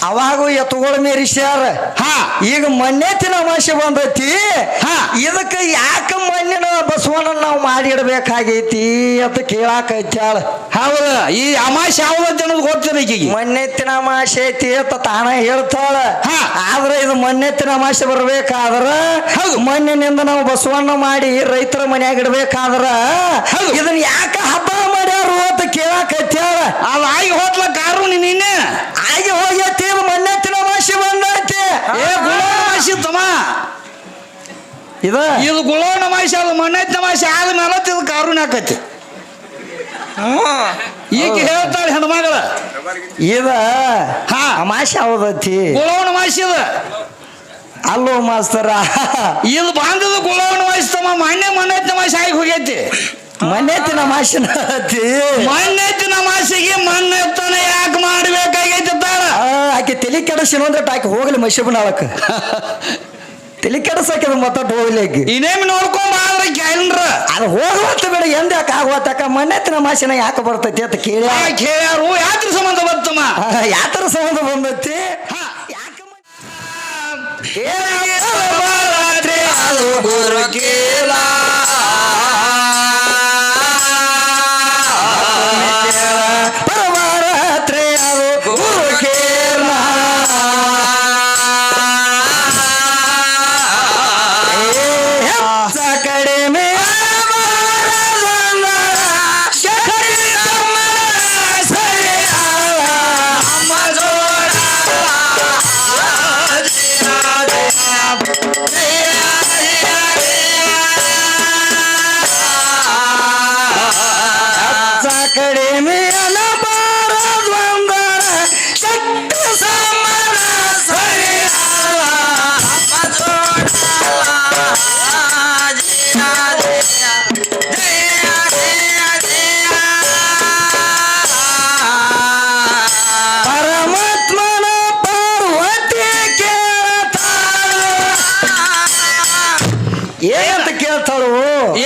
ಅವಾಗ ಎತ್ತುಗಳ ಮೇರಿಸ್ಯಾರ. ಈಗ ಮಣ್ಣೆತ್ತಿನ ಅಮಾಸೆ ಬಂದೈತಿ. ಇದಕ್ಕ ಯಾಕ ಮಣ್ಣಿನ ಬಸವಣ್ಣ ನಾವು ಮಾಡಿ ಇಡಬೇಕಾಗೈತಿ ಅಂತ ಕೇಳಾಕೈತ್ಯಾಳ. ಹೌದ, ಈ ಅಮಾಸೆ ಯಾವ್ದಂತ ಅನ್ನೋದು ಗೊತ್ತಿಲ್ಲ ಈಗಿಗೆ. ಮಣ್ಣೆತ್ತಿನ ಅಮಾಸೆ ಐತಿ ಅಂತ ತಾನ ಹೇಳ್ತಾಳ. ಆದ್ರೆ ಇದು ಮಣ್ಣೆತ್ತಿನ ಅಮಾಸೆ ಬರ್ಬೇಕಾದ್ರ ಮಣ್ಣಿನಿಂದ ನಾವು ಬಸವಣ್ಣ ಮಾಡಿ ರೈತರ ಮನ್ಯಾಗ ಇಡ್ಬೇಕಾದ್ರ ಇದನ್ನ ಯಾಕ ಹಬ್ಬ ಮಾಡ್ಯಾರು ಅಂತ ಕೇಳಾಕೈತ್ಯಾಳ. ಅದು ಆಗಿ ಹೋದ್ಲ ಕಾರು ನಿನ್ನೆ ಆಗಿ ಹೋಗೈತಿ. ಮಣ್ಣೆತ್ತಿನ ಅಮಾಸೆ ಬಂದೈತಿ. ಗುಳೋಣಮಾಸಿ ತಮ್ಮ, ಇದು ಗುಳೋಣಮಾಸಿ, ಅದು ಮಣ್ಣೆತ್ತಿನ ಅಮಾಸೆ ಆದ್ಮೇಲೆ ಇದು ಕಾರುಣ್ಯ ಆಕೈತಿ. ಈಗ ಹೇಳ್ತಾಳೆ ಹೆಣ್ಮಗಳ ಇದ ಅಮಾಸೆ ಯಾವ್ದೈತಿ? ಗುಳೋಣಮಾಸಿ ಅದ ಅಲ್ಲೋ ಮಾಸ್ತರ. ಇದು ಬಾಂಧದ ಗುಳೋಣಮಾಸಿ ತಮ್ಮ. ಮಣ್ಣೆತ್ತಿನ ಅಮಾಸೆ ಆಗಿ ಹೋಗೈತಿ. ಮಣ್ಣೆತ್ತಿನ ಅಮಾಸೆನ ಐತಿ. ಮಣ್ಣೆತ್ತಿನ ಅಮಾಸೆಗೆ ಮಣ್ಣೆತ್ತನ ಯಾಕೆ ಮಾಡ್ಬೇಕಾಗೈತಿ ತಾಳ? ಆಕೆ ತಲೆ ಕೆಡಿಸಿ ನೋಡ್ರಿ ಆಕೆ ಹೋಗ್ಲಿ ಮಶಬನಾಳಕ ತಲೆ ಕೆಡಸಾಕಿದ ಮತ್ತೊಟ್ಟು ಹೋಗ್ಲಿ ಆಕಿ. ಇನ್ನೇಮ್ ನೋಡ್ಕೊಂಡ್ರೆ ಕ್ಯಾಲೆಂಡ್ರ ಅದು ಹೋಗುವತ್ತ ಬೇಡ ಎಂದ ಯಾಕೆ ಆಗುವತ್ತಕ್ಕ ಮಣ್ಣೆತ್ತಿನ ಅಮಾಸೆನ ಯಾಕೆ ಬರ್ತೈತಿ ಅಂತ ಕೇಳ್ಯಾರು. ಯಾತ್ರ ಸಂಬಂಧ ಬರ್ತಮ್ಮ? ಯಾತ್ರ ಸಂಬಂಧ ಬಂದೈತಿ.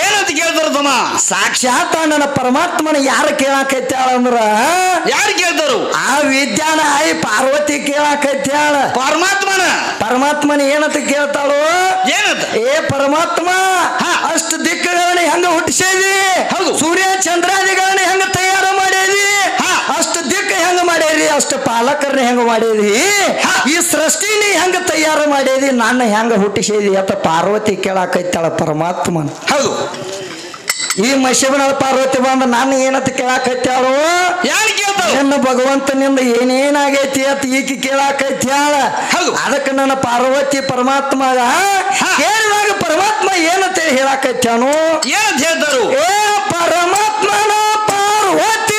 ಏನಂತ ಕೇಳ್ತಾರ ತಮ್ಮ? ಸಾಕ್ಷಾತ್ ನನ್ನ ಪರಮಾತ್ಮನ ಯಾರು ಕೇಳಾಕೈತ್ಯಾಳ ಅಂದ್ರ ಯಾರು ಕೇಳ್ತಾರು? ಆ ವಿದ್ಯಾನ ಆಯಿ ಪಾರ್ವತಿ ಕೇಳಾಕೈತ್ಯಾಳ. ಪರಮಾತ್ಮನ ಏನಂತ ಕೇಳ್ತಾಳು? ಏನಂತ? ಏ ಪರಮಾತ್ಮ, ಅಷ್ಟು ದಿಕ್ಕುಗಳನ್ನ ಹೆಂಗ ಹುಟ್ಟಿಸಿದಿ? ಹೌದು. ಸೂರ್ಯ ಚಂದ್ರಾದಿಗಳನ್ನ ಹೆಂಗ ತಯಾರು ಮಾಡೇದಿ? ಅಷ್ಟು ದಿಕ್ಕ ಹೆಂಗ ಮಾಡೇದಿ? ಅಷ್ಟು ಪಾಲಕರನ್ನ ಹೆಂಗ ಮಾಡೇದಿ? ಈ ಸೃಷ್ಟಿನಿ ಹೆಂಗ ತಯಾರು ಮಾಡೇದಿ? ನನ್ನ ಹೆಂಗ ಹುಟ್ಟಿಸಿದಿ ಅಂತ ಪಾರ್ವತಿ ಕೇಳಾಕೈತಾಳ ಪರಮಾತ್ಮನ. ಹೌದು. ಈ ಮಶಬನಾಳ ಪಾರ್ವತಿ ಬಂದ ನಾನು ಏನಂತ ಕೇಳಾಕೈತ್ಯಾಳು? ಯಾರು ಕೇಳ್ತಾಳ? ನನ್ನ ಭಗವಂತನಿಂದ ಏನೇನಾಗೈತಿ ಅಂತ ಈಕಿ ಕೇಳಾಕೈತ್ಯಾಳ. ಅದಕ್ಕೆ ನನ್ನ ಪಾರ್ವತಿ ಪರಮಾತ್ಮ ಕೇಳಿದಾಗ ಪರಮಾತ್ಮ ಏನಂತ ಹೇಳಾಕೈತ್ಯಾನು? ಏನಂತ ಹೇಳ್ತಾರು? ಏ ಪರಮಾತ್ಮನ ಪಾರ್ವತಿ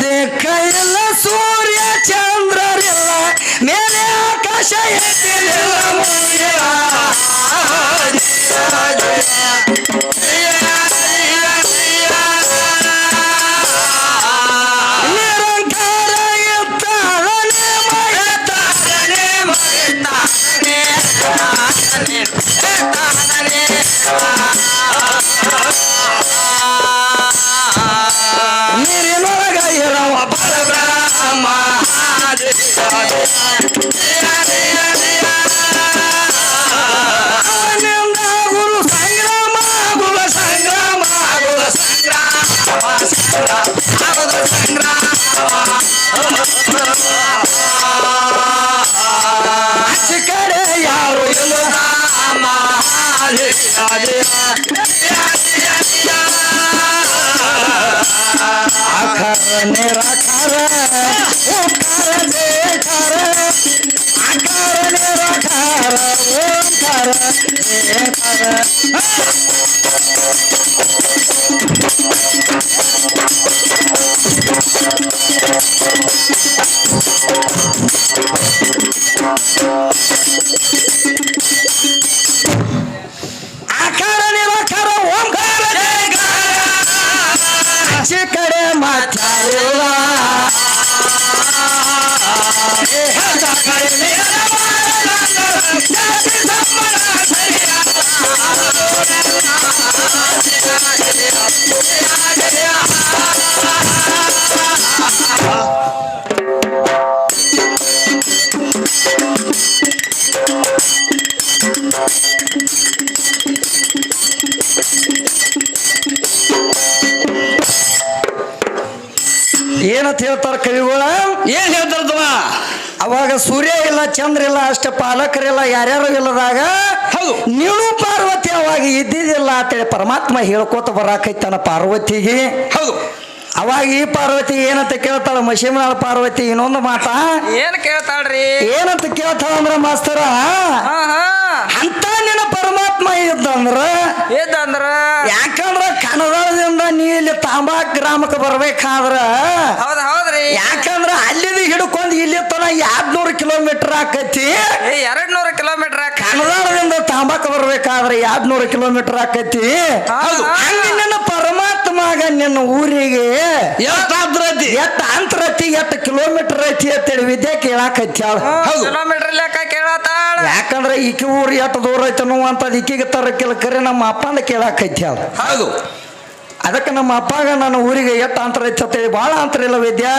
ದಿಕ್ಕ ಇಲ್ಲ ಸೂರ್ಯ ಚಂದ್ರರಿಲ್ಲ ಮೇಲೆ ಆಕಾಶ ಎತ್ತಿಲಿಲ್ಲ ಮುಗಿಲ. ನಿರಂಕಾರ ಇದ್ದಾನೆ ಮೈತಾನೆ ನೀರಿನೊಳಗ ಇರವ ಪರಬ್ರಹ್ಮ ಅವನಿಂದ ಗುರು ಸಂಗ್ರಾಮ ಗುರು ಸಂಗ್ರಾಮ ಗುರು ಆಚೆ ಕಡೆ ಯಾರು ಇಲ್ಲ ಆಕಾರ ನಿರಾಕಾರ ಓಂಕಾರ ಜಯಕಾರ ಆಕಾರ ನಿರಾಕಾರ ಓಂಕಾರ ಜಯಕಾರ. ಆಕಾರ ನಿರಾಕಾರ ಓಂಕಾರ ಜಯಕಾರ ಆಚೆ ಕಡೆ ಮಾತಾಡಿಲ್ಲ ಏನಂತ ಹೇಳ್ತಾರ ಕವಿಗಳ? ಏನ್ ಹೇಳ್ತಾರದವ? ಅವಾಗ ಸೂರ್ಯ ಇಲ್ಲ ಚಂದ್ರ ಇಲ್ಲ ಅಷ್ಟ ಪಾಲಕರಿಲ್ಲ ಯಾರ್ಯಾರು ಇಲ್ಲದಾಗ ಹೌದು ನೀನು ಪಾರ್ವತಿ ಅವಾಗ ಇದ್ದಿದ್ದಿಲ್ಲ ಅಂತೇಳಿ ಪರಮಾತ್ಮ ಹೇಳ್ಕೋತ ಬರಾಕೈತಾನ ಪಾರ್ವತಿಗೆ. ಹೌದು ಅವಾಗ ಈ ಪಾರ್ವತಿ ಏನಂತ ಕೇಳ್ತಾಳ ಮಶಿಮನಾಳ ಪಾರ್ವತಿ ಇನ್ನೊಂದು ಮಾತ ಏನ್ ಕೇಳ್ತಾಳ್ರಿ? ಏನಂತ ಕೇಳ್ತಾಳ ಅಂದ್ರ ಮಾಸ್ತರ ಅಂತ ನಿನ್ನ ಪರಮಾತ್ಮ ಇದ್ದಂದ್ರ ಯಾಕಂದ್ರ ಕನ್ನಡದಿಂದ ನೀ ಇಲ್ಲಿ ತಾಂಬಾಕ್ ಗ್ರಾಮಕ್ಕೆ ಬರ್ಬೇಕಾದ್ರ ಹೌದ್ರಿ. ಯಾಕಂದ್ರ ಅಲ್ಲಿದ ಹಿಡ್ಕೊಂಡ್ ಇಲ್ಲಿ ತನ 200 ಕಿಲೋಮೀಟರ್ ಆಕೈತಿ. 200 ಕಿಲೋಮೀಟರ್ ಕನ್ನಡದಿಂದ ತಾಂಬಾಕ್ ಬರ್ಬೇಕಾದ್ರೆ 200 ಕಿಲೋಮೀಟರ್ ಆಕೈತಿ. ಹಂಗ ನಿನ್ನ ಪರಮಾತ್ಮಗ ನಿನ್ನ ಊರಿಗೆ ಎಷ್ಟ ಅಂತರ ಐತಿ ಎಷ್ಟ ಕಿಲೋಮೀಟರ್ ಐತಿ ಅಂತೇಳಿ ವಿದ್ಯೆ ಕೇಳಾಕೈತಿ. ಕಿಲೋಮೀಟರ್ ಲೆಕ್ಕ ಕೇಳತ್ತಾಳ. ಯಾಕಂದ್ರ ಈಕಿ ಊರು ಎಷ್ಟು ದೂರ ಐತೆ ಅನ್ನುವಂಥದ್ದು ಈಕಿಗೆ ತರಕಿಲ್ಲ ಕರೆ ನಮ್ಮ ಅಪ್ಪಂದ ಕೇಳಾಕೈತಿ. ಹೌದು ಅದಕ್ಕೆ ನಮ್ಮ ಅಪ್ಪಗ ನನ್ನ ಊರಿಗೆ ಎಷ್ಟ ಅಂತರ ಐತಿ ಅಂತೇಳಿ ಬಹಳ ಅಂತರ ಇಲ್ಲ ವಿದ್ಯಾ.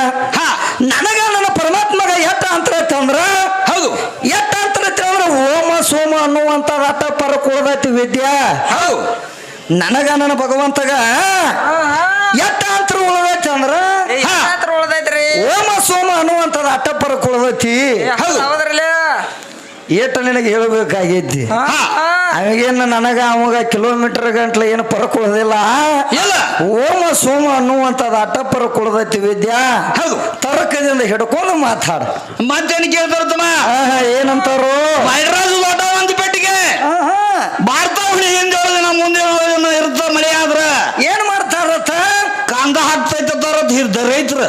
ನನಗ ನನ್ನ ಪರಮಾತ್ಮಗ ಎಷ್ಟ ಅಂತರ ಐತಿ ಅಂದ್ರ ಹೌದು ಎಷ್ಟ ಅಂತರ ಐತಿ ಅಂದ್ರ ಓಮ ಸೋಮ ಅನ್ನುವಂಥದ್ದು ಅಟ್ಟ ಪರ ಕೊಡದೈತಿ ವಿದ್ಯಾ. ಹೌದು ನನಗ ನನ್ನ ಭಗವಂತಗ ಎಷ್ಟ ಅಂತರ ಉಳದೈತಿ ಅಂದ್ರ ಉಳ್ದೈತ್ರಿ. ಓಮ ಸೋಮ ಅನ್ನುವಂಥದ್ದು ಅಟ್ಟ ಪರ ಕೊಡದೈತಿ. ಹೌದ್ರಲ್ಲ ಏಟ ನಿನಗೆ ಹೇಳಬೇಕಾಗೈತಿ. ಅವಾಗೇನು ನನಗ ಅವಾಗ ಕಿಲೋಮೀಟರ್ ಗಂಟ್ಲೆ ಏನು ಪರ ಕೊಡೋದಿಲ್ಲ. ಓಮ ಸೋಮ ಅನ್ನುವಂಥದ್ದು ಅಟ್ಟ ಪರ ಕೊಡದೈತಿ ವಿದ್ಯಾ. ಹೌದು ತರ್ಕದಿಂದ ಹಿಡ್ಕೊಂಡು ಮಾತಾಡ. ಮತ್ತೇನ್ ಕೇಳ್ತಾರತಮ್ಮ? ಏನಂತಾರು? ಮೈರಾಜು ದೊಡ್ಡ ಒಂದು ಪೆಟ್ಟಿಗೆ ಬಾರ್ತಾವಣಿ ಹಿಂದೆ ದಿನ ಮುಂದೆ ಇರ್ತ ಮಳೆ ಆದ್ರ ಏನ್ ಮಾಡ್ತಾರತ್ತ? ಕಾಂದ ಹಾಕ್ತೈತಾರ ರೈತರ.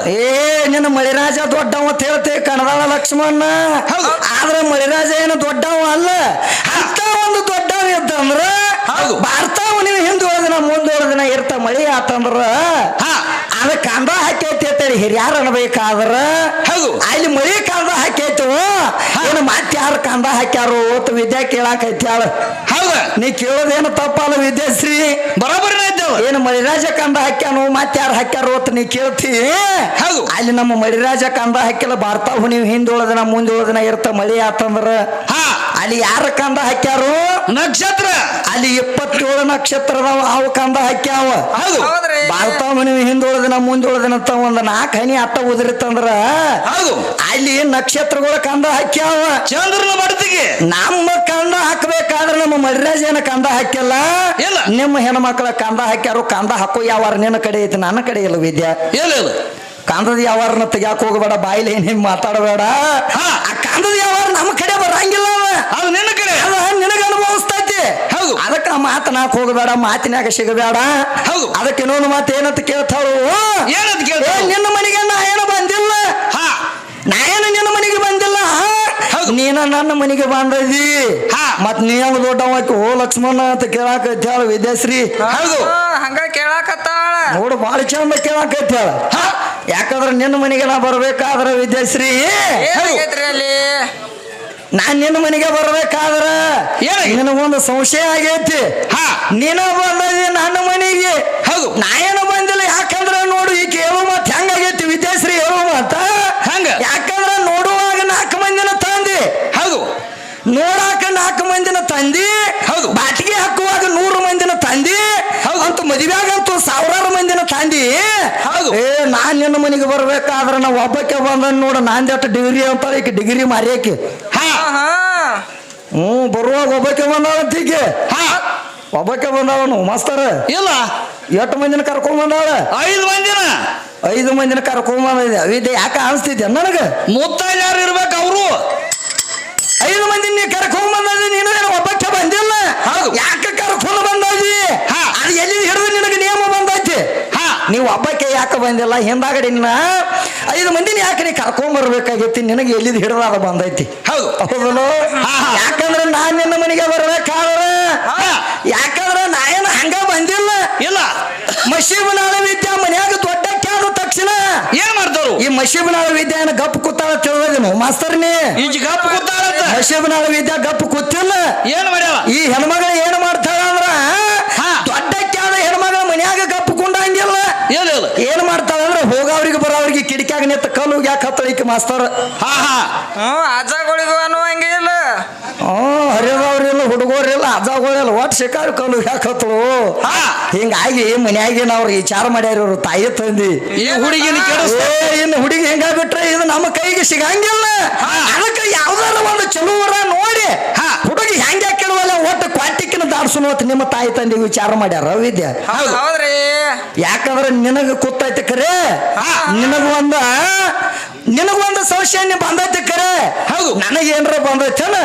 ನಿನ್ನ ಮಳಿರಾಜ ದೊಡ್ಡವ ಅಂತ ಹೇಳ್ತೇವೆ ಕಣದಾಳ ಲಕ್ಷ್ಮಣ. ಆದ್ರೆ ಮಳಿರಾಜ ಏನು ದೊಡ್ಡವ ಅಲ್ಲ. ಅಂತ ಒಂದು ದೊಡ್ಡವ ಇದ್ದಂದ್ರ ಬಾರ್ತಾವ ನೀವು ಹಿಂದೆ ದಿನ ಮುಂದೆ ದಿನ ಇರ್ತ ಮಳಿ ಆತಂದ್ರ ಅದ ಕಾಂದ ಹಾಕೈತಿ ಅಂತೇಳಿ ಹಿರಿಯಾರ ಅನ್ಬೇಕಾದ್ರ ಅಲ್ಲಿ ಮಳಿ ಕಾಂದ ಹಾಕೈತು. ಏನು ಮತ್ತೆ ಯಾರು ಕಾಂದ ಹಾಕ್ಯಾರು ಅಂತ ವಿದ್ಯಾ ಕೇಳಾಕೈತ್ಯಾಳ. ಹೌದ ನೀ ಕೇಳೋದೇನು ತಪ್ಪಲ್ಲ ವಿದ್ಯಾಶ್ರೀ. ಬರೋಬರಿ ಏನು ಮಳಿರಾಜ ಕಂದ ಹಾಕ್ಯಾನು ಮತ್ತೆ ಯಾರು ಹಾಕ್ಯಾರು ಅಂತ ನೀ ಕೇಳ್ತಿ. ಅಲ್ಲಿ ನಮ್ಮ ಮಳಿರಾಜ ಕಂದ ಹಾಕಿಲ್ಲ ಬಾರ್ತಾವ್ ನೀವು ಹಿಂದೊಳದಿನ ಮುಂದೊಳದಿನ ಇರ್ತ ಮಳಿ ಆತಂದ್ರ ಅಲ್ಲಿ ಯಾರ ಕಂದ ಹಾಕ್ಯಾರು? ನಕ್ಷತ್ರ. ಅಲ್ಲಿ 27 ನಕ್ಷತ್ರದವ ಅವು ಕಂದ ಹಾಕ್ಯಾವ. ಬಾರ್ತಾವ್ ನೀವು ಹಿಂದೊಳದಿನ ಮುಂದೊಳದಿನ ಒಂದ್ 4 ಹನಿ ಅಟ್ಟ ಉದುರಿತಂದ್ರ ಅಲ್ಲಿ ನಕ್ಷತ್ರಗಳ ಕಂದ ಹಾಕ್ಯಾವ. ಚಂದ್ರನ ಬಡತಿಗೆ ನಮ್ಮ ಕಂದ ಹಾಕ್ಬೇಕಾದ್ರೆ ನಮ್ಮ ಮಳಿರಾಜ ಏನ ಕಂದ ಹಾಕ್ಯಲ್ಲ. ನಿಮ್ಮ ಹೆಣ್ಮಕ್ಳ ಕಂದ ಹಾಕ್ಯಾರು. ಕಂದ ಹಾಕೋ ಯಾವಾರ ನಿನ್ನ ಕಡೆ ಐತಿ, ನನ್ನ ಕಡೆ ಇಲ್ಲ ವಿದ್ಯಾ. ಕಂದದ ಯಾವಾರನ್ನ ತೆಗ್ಯಾಕ ಹೋಗಬೇಡ, ಬಾಯಿಲಿ ಏನ್ ಮಾತಾಡಬೇಡ. ಆ ಕಂದದ ಯಾವಾರ ನಮ್ಮ ಕಡೆ ಬರಂಗಿಲ್ಲ. ಅದು ನಿನ್ನ ಕಡೆ, ಅದ ನಿನಗ ಅನುಭವಿಸ್ತೈತಿ. ಅದಕ್ಕ ಮಾತನಾಕ ಹೋಗಬೇಡ, ಮಾತಿನಾಗ ಸಿಗಬೇಡ. ಅದಕ್ಕೆ ಇನ್ನೊಂದು ಮಾತು ಏನಂತ ಕೇಳ್ತಾಳು? ಏನಂತ ಕೇಳ? ನಿನ್ನ ನನ್ನ ಮನೆಗೆ ಬಂದದಿ ಹಾ. ಮತ್ ನೀ ಹೆಂಗ್ ದೊಡ್ಡವಾಕಿ ಓ ಲಕ್ಷ್ಮಣ ಅಂತ ಕೇಳಾಕೈತಿ ಹೇಳ ವಿದ್ಯಾಶ್ರೀ ಹೌದು. ಹಂಗ ಕೇಳಾಕತ್ತಾಳ ನೋಡು ಬಾಳ ಚಂದ ಕೇಳಾಕೈತಿ ಹೇಳ ಯಾಕಂದ್ರೆ ನಿನ್ನ ಮನೆಗೆ ನಾ ಬರ್ಬೇಕಾದ್ರ ವಿದ್ಯಾಶ್ರೀ ಏನಾಗೈತ್ರಿ ಅಲ್ಲಿ ನಾನ್ ನಿನ್ನ ಮನೆಗೆ ಬರ್ಬೇಕಾದ್ರ ಏನಾಗೈತಿ? ನಿನಗೊಂದು ಸಂಶಯ ಆಗೈತಿ ಹಾ. ನೀನ ಬಂದದಿ ನನ್ನ ಮನೆಗೆ ಹೌದು. ನಾ ಏನು ಬಂದಿಲ್ಲ ಯಾಕಂದ್ರ ನೋಡು ಈ ಹೇಳೋ ಮಾತ್ ಹೆಂಗಾಗೈತಿ ವಿದ್ಯಾಶ್ರೀ ಹೇಳೋ ಮಾತ ಹಂಗ? ಯಾಕಂದ್ರ ನೋಡುವಾಗ 4 ಮಂದಿನ ತಂದಿ ಹೌದು ನೋಡಾಕ 4 ಮಂದಿನ ತಂದಿ ಹೌದು. ಬಾಟಿಗೆ ಹಾಕುವಾಗ 100 ಮಂದಿನ ತಂದಿ ಹೌದು. ಅಂತ ಮದುವೆಯಾಗಂತೂ 1000 ಮಂದಿನ ತಂದಿ ಹೌದು. ನಾನ್ ನಿನ್ನ ಮನೆಗೆ ಬರ್ಬೇಕಾದ್ರ ನಾವು ಒಬ್ಬಕ್ಕೆ ಬಂದ ನೋಡ ನಾಂದೆಟ್ಟು ಡಿಗ್ರಿ ಅಂತ ಈಕೆ ಡಿಗ್ರಿ ಮಾರ್ಯಾಕಿ ಹಾ ಹಾ ಬರುವಾಗ ಒಬ್ಬಕ್ಕೆ ಬಂದಾಳಂತೀಕೆ ಹಾ ಒಬ್ಬಕ್ಕೆ ಬಂದಾವನು ಮಾಸ್ತರ ಇಲ್ಲ 8 ಮಂದಿನ ಕರ್ಕೊಂಡ್ ಬಂದಾಳ 5 ಮಂದಿನ 5 ಮಂದಿನ ಕರ್ಕೊಂಡ್ ಬಂದಿದ್ದೆ ಅವಿದ್ದೆ ಯಾಕೆ ಅನಿಸ್ತಿದ್ದೆ ನನಗ ಮುತ್ತೈದು ಯಾರು ಇರ್ಬೇಕು ಅವರು 5 ಮಂದಿ ನೀ ಕರ್ಕೊಂಡ್ ಬಂದಿ ನೀನು ಏನು ಒಬ್ಬಕ್ಕೆ ಬಂದಿಲ್ಲ ಹೌದು. ಯಾಕೆ ಕರ್ಕೊಂಡು ಬಂದಿ ಹಾ. ಅದು ಎಲ್ಲಿ ಹಿಡಿದು ನಿನಗೆ ನಿಯಮ ಬಂದೈತಿ ಹಾ ನೀವು ಒಬ್ಬಕ್ಕೆ ಯಾಕೆ ಬಂದಿಲ್ಲ ಹಿಂದಾಗಡೆ ನಿನ್ನ 5 ಮಂದಿನ ಯಾಕೆ ನೀ ಕರ್ಕೊಂಡ್ ಬರ್ಬೇಕಾಗೈತಿ ನಿನಗೆ ಎಲ್ಲಿದ್ ಹಿಡಿದಾದ ಬಂದೈತಿ ಹೌದು ಹೌದಲ್ಲೋ ಹಾ. ಯಾಕಂದ್ರೆ ನಾನ್ ನಿನ್ನ ಮನೆಗೆ ಬರ್ಬೇಕಾದ್ರೆ ಹಾ. ಯಾಕಂದ್ರೆ ನಾ ಏನು ಹಂಗ ಬಂದಿಲ್ಲ ಇಲ್ಲ ಮಶೀಬನಾಳ ವಿದ್ಯಾ ಮನ್ಯಾಗ ದೊಡ್ಡಕ್ಕೆ ಆದ ತಕ್ಷಣ ಏನ್ ಮಾಡ್ತಾರು ಈ ಮಶೀಬನಾಳ ವಿದ್ಯಾನ ಗಪ್ ಕೂತಾಳ ತಿಳಿದೇನು ಮಾಸ್ತರ್ನಿ ಈಜ ಗಪ್ ಕೂತಾಳಂತ ಮಶೀಬನಾಳ ವಿದ್ಯಾ ಗಪ್ ಕೂತಿಲ್ಲ ಏನ್ ಮಾಡ್ಯಾಳ ಈ ಹೆಣ್ಮಗಳು ಏನ್ ಮಾಡ್ತಾಳ ಅಂದ್ರ ಹಾ. ದೊಡ್ಡಕ್ಕೆ ಆದ ಹೆಣ್ಮಗಳ ಮನ್ಯಾಗ ಗಪ್ ಕುಂಡಂಗಿಲ್ಲ ಇಲ್ಲ ಇಲ್ಲ ಏನ್ ಮಾಡ್ತಾಳ ಅಂದ್ರೆ ಹೋಗವ್ರಿಗೆ ಬರೋವ್ರಿಗೆ ಕಿಡಿಕ್ಯಾಗ ನಿಂತ ಕಲ್ಲು ಯಾಕೆ ಹತ್ತಳಿಕೆ ಮಾಸ್ತರ್ ಹಾ ಹಾ ಅಜ್ಜಗಳಿಗೂ ಅನ್ನುವಂಗಿಲ್ಲ ಹರಿದವ್ರಿಲ್ಲ ಹುಡುಗರಿಲ್ಲ ಅಜ್ಜಗಳಿಲ್ಲ ಒಟ್ಟು ಶಿಕಾರಿ ಕಲ್ಲು ಯಾಕೆ ಹತ್ತಳು ಹಾ. ಹಿಂಗಾಗಿ ಮನ್ಯಾಗಿನ ಅವ್ರು ವಿಚಾರ ಮಾಡ್ಯಾರ ಇವ್ರು ತಾಯಿ ತಂದಿ ಈ ಹುಡುಗಿನ ಕೆಡಿಸ್ತ ಇನ್ನು ಹುಡುಗಿ ಹೆಂಗ ಬಿಟ್ರೆ ಇದು ನಮ್ಮ ಕೈಗೆ ಸಿಗಂಗಿಲ್ಲ ಹಾ. ಅದಕ್ಕೆ ಯಾವ್ದಾರ ಒಂದು ಚಲೋವರ ನೋಡಿ ಹಾ. ಹುಡುಗಿ ಹೆಂಗ ಕೆಡವಲ್ಲ ಒಟ್ಟು ಕ್ವಾಟಿಕ್ಕಿನ ದಾಡ್ಸುನು ಅಂತ ನಿಮ್ಮ ತಾಯಿ ತಂದೆ ವಿಚಾರ ಮಾಡ್ಯಾರ ವಿದ್ಯೆ ಹೌದು ಹೌದ್ರಿ ಯಾಕಂದ್ರೆ ನಿನಗ ಕೂತೈತೆ ಕರೆ ಹಾ. ನಿನಗೊಂದು ಸಂಶಯ ಬಂದೈತೆ ಕರೆ ಹೌದು. ನನಗೇನ್ರ ಬಂದೈತೇನ